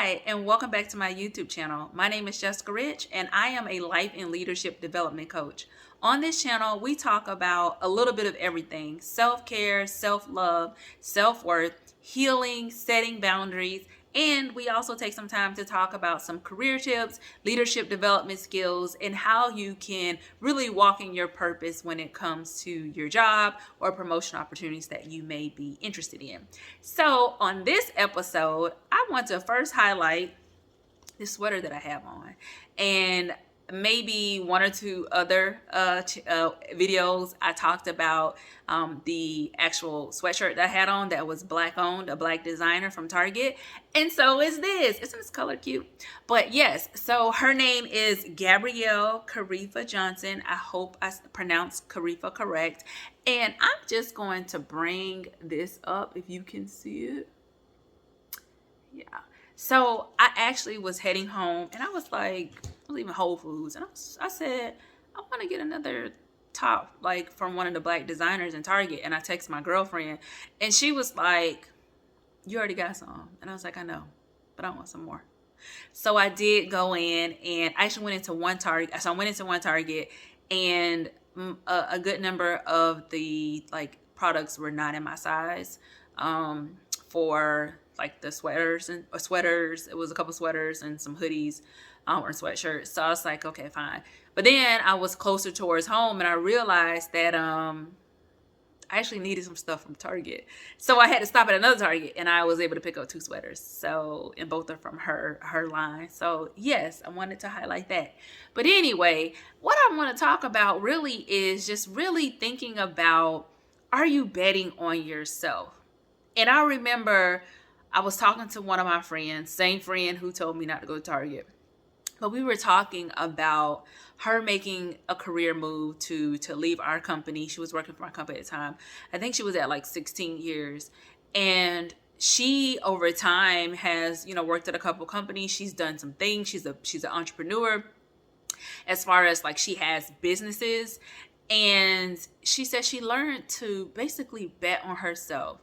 Hi, and welcome back to my YouTube channel. My name is Jessica Rich, and I am a life and leadership development coach. On this channel, we talk about a little bit of everything: self-care, self-love, self-worth, healing, setting boundaries, and we also take some time to talk about some career tips, leadership development skills, and how you can really walk in your purpose when it comes to your job or promotion opportunities that you may be interested in. So on this episode, I want to first highlight this sweater that I have on, and maybe one or two other videos I talked about the actual sweatshirt that I had on that was black owned, a black designer from Target. And so is this. Isn't this color cute? But yes, so her name is Gabrielle Carifa Johnson. I hope I pronounced Carifa correct. And I'm just going to bring this up if you can see it. Yeah. So I actually was heading home, and I was leaving Whole Foods, and I said, I want to get another top like from one of the black designers in Target. And I texted my girlfriend, and she was like, you already got some. And I was like, I know, but I want some more. So I did go in, and I actually went into one Target. So I went into one Target, and a good number of the products were not in my size. For like the sweaters, it was a couple sweaters and some hoodies or sweatshirts. So I was like, okay, fine. But then I was closer towards home, and I realized that I actually needed some stuff from Target. So I had to stop at another Target, and I was able to pick up two sweaters. So, and both are from her line. So yes, I wanted to highlight that. But anyway, what I want to talk about really is just really thinking about, are you betting on yourself? And I remember I was talking to one of my friends, same friend who told me not to go to Target. But we were talking about her making a career move to leave our company. She was working for my company at the time. I think she was at like 16 years. And she, over time, has, worked at a couple companies. She's done some things. She's an entrepreneur as far as like she has businesses. And she said she learned to basically bet on herself.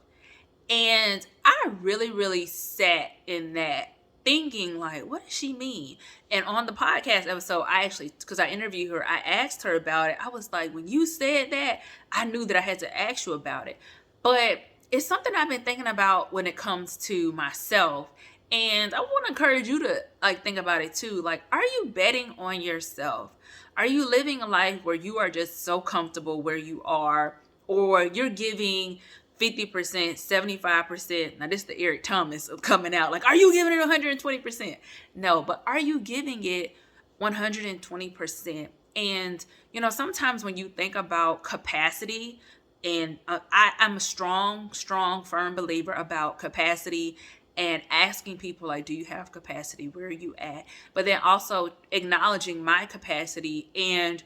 And I really, really sat in that thinking, like, what does she mean? And on the podcast episode, I actually, because I interviewed her, I asked her about it. I was like, when you said that, I knew that I had to ask you about it. But it's something I've been thinking about when it comes to myself. And I want to encourage you to think about it too. Like, are you betting on yourself? Are you living a life where you are just so comfortable where you are, or you're giving 50%, 75%. Now this is the Eric Thomas coming out. Like, are you giving it 120%? No, but are you giving it 120%? And, sometimes when you think about capacity, and I'm a strong, firm believer about capacity and asking people, like, do you have capacity? Where are you at? But then also acknowledging my capacity. And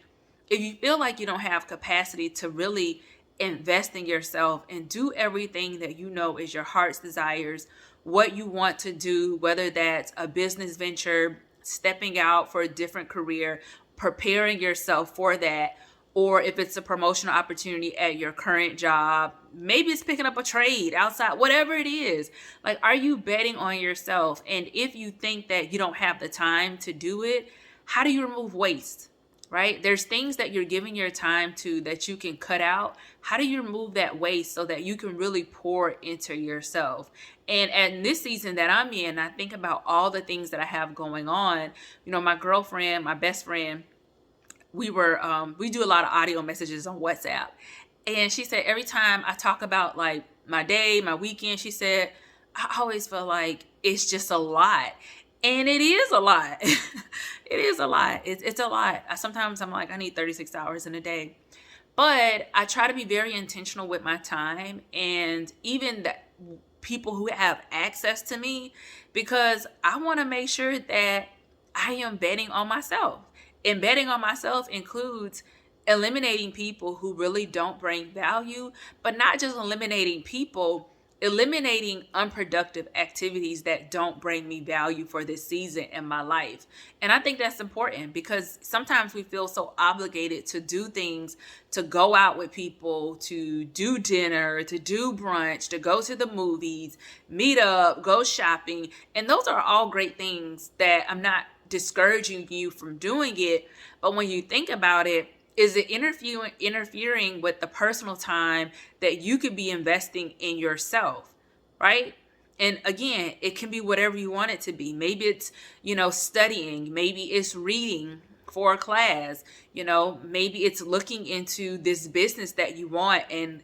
if you feel like you don't have capacity to really invest in yourself and do everything that you know is your heart's desires, what you want to do, whether that's a business venture, stepping out for a different career, preparing yourself for that, or if it's a promotional opportunity at your current job, maybe it's picking up a trade outside, whatever it is. Like, are you betting on yourself? And if you think that you don't have the time to do it, how do you remove waste? Right? There's things that you're giving your time to that you can cut out. How do you remove that waste so that you can really pour into yourself? And at this season that I'm in, I think about all the things that I have going on. My girlfriend, my best friend, we do a lot of audio messages on WhatsApp. And she said, every time I talk about like my day, my weekend, she said, I always feel like it's just a lot. And it is a lot. It is a lot. It's a lot. Sometimes I'm like, I need 36 hours in a day. But I try to be very intentional with my time, and even the people who have access to me, because I want to make sure that I am betting on myself. And betting on myself includes eliminating people who really don't bring value, but not just eliminating people, eliminating unproductive activities that don't bring me value for this season in my life. And I think that's important because sometimes we feel so obligated to do things, to go out with people, to do dinner, to do brunch, to go to the movies, meet up, go shopping. And those are all great things that I'm not discouraging you from doing it. But when you think about it, is it interfering with the personal time that you could be investing in yourself, right? And again, it can be whatever you want it to be. Maybe it's, studying. Maybe it's reading for a class. Maybe it's looking into this business that you want and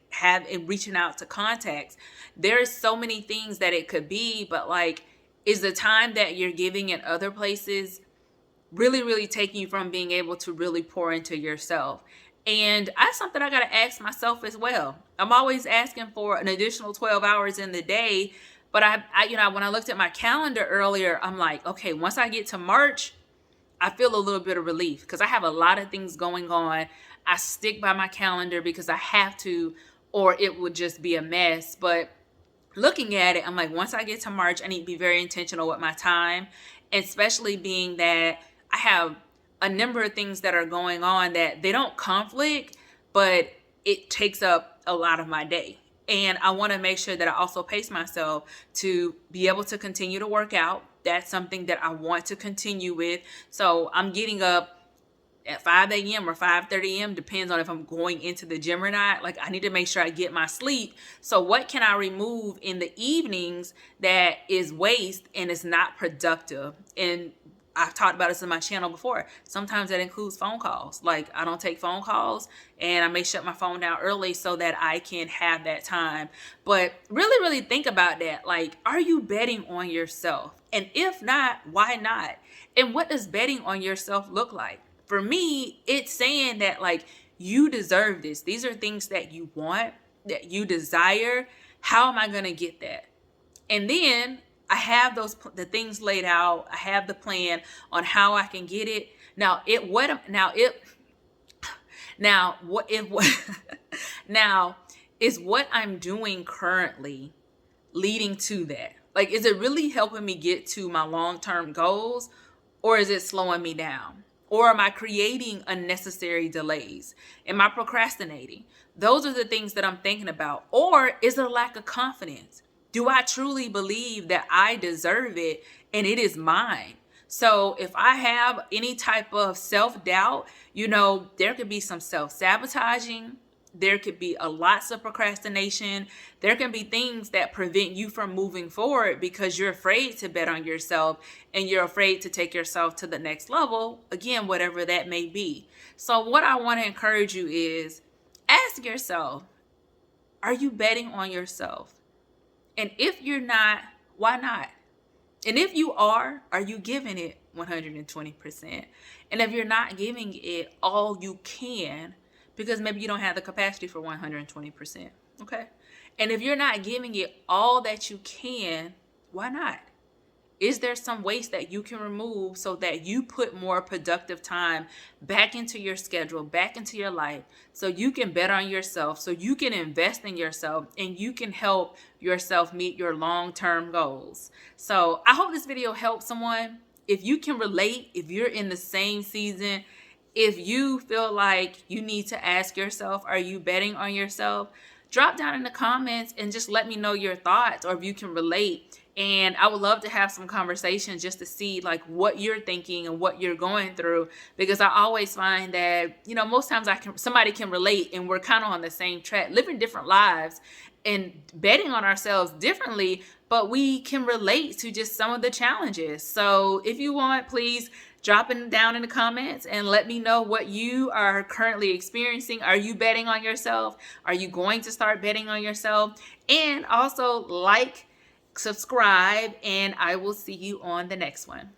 reaching out to contacts. There's so many things that it could be, but like, is the time that you're giving in other places really, really taking you from being able to really pour into yourself? And that's something I got to ask myself as well. I'm always asking for an additional 12 hours in the day. But when I looked at my calendar earlier, I'm like, okay, once I get to March, I feel a little bit of relief because I have a lot of things going on. I stick by my calendar because I have to, or it would just be a mess. But looking at it, I'm like, once I get to March, I need to be very intentional with my time, especially being that I have a number of things that are going on that they don't conflict, but it takes up a lot of my day. And I want to make sure that I also pace myself to be able to continue to work out. That's something that I want to continue with. So I'm getting up at 5 a.m. or 5:30 a.m. depends on if I'm going into the gym or not. Like, I need to make sure I get my sleep. So what can I remove in the evenings that is waste and is not productive? And I've talked about this in my channel before. Sometimes that includes phone calls. Like, I don't take phone calls and I may shut my phone down early so that I can have that time. But really, really think about that. Like, are you betting on yourself? And if not, why not? And what does betting on yourself look like? For me, it's saying that, like, you deserve this. These are things that you want, that you desire. How am I going to get that? And then I have the things laid out. I have the plan on how I can get it. Now is what I'm doing currently leading to that? Like, is it really helping me get to my long-term goals, or is it slowing me down? Or am I creating unnecessary delays? Am I procrastinating? Those are the things that I'm thinking about. Or is it a lack of confidence? Do I truly believe that I deserve it and it is mine? So if I have any type of self-doubt, there could be some self-sabotaging. There could be lots of procrastination. There can be things that prevent you from moving forward because you're afraid to bet on yourself and you're afraid to take yourself to the next level. Again, whatever that may be. So what I want to encourage you is ask yourself, are you betting on yourself? And if you're not, why not? And if you are you giving it 120%? And if you're not giving it all you can, because maybe you don't have the capacity for 120%, okay? And if you're not giving it all that you can, why not? Is there some waste that you can remove so that you put more productive time back into your schedule, back into your life, so you can bet on yourself, so you can invest in yourself, and you can help yourself meet your long-term goals? So I hope this video helps someone. If you can relate, if you're in the same season, if you feel like you need to ask yourself, are you betting on yourself? Drop down in the comments and just let me know your thoughts, or if you can relate. And I would love to have some conversations just to see like what you're thinking and what you're going through, because I always find that, most times somebody can relate and we're kind of on the same track, living different lives and betting on ourselves differently, but we can relate to just some of the challenges. So if you want, please drop it down in the comments and let me know what you are currently experiencing. Are you betting on yourself? Are you going to start betting on yourself? And also subscribe, and I will see you on the next one.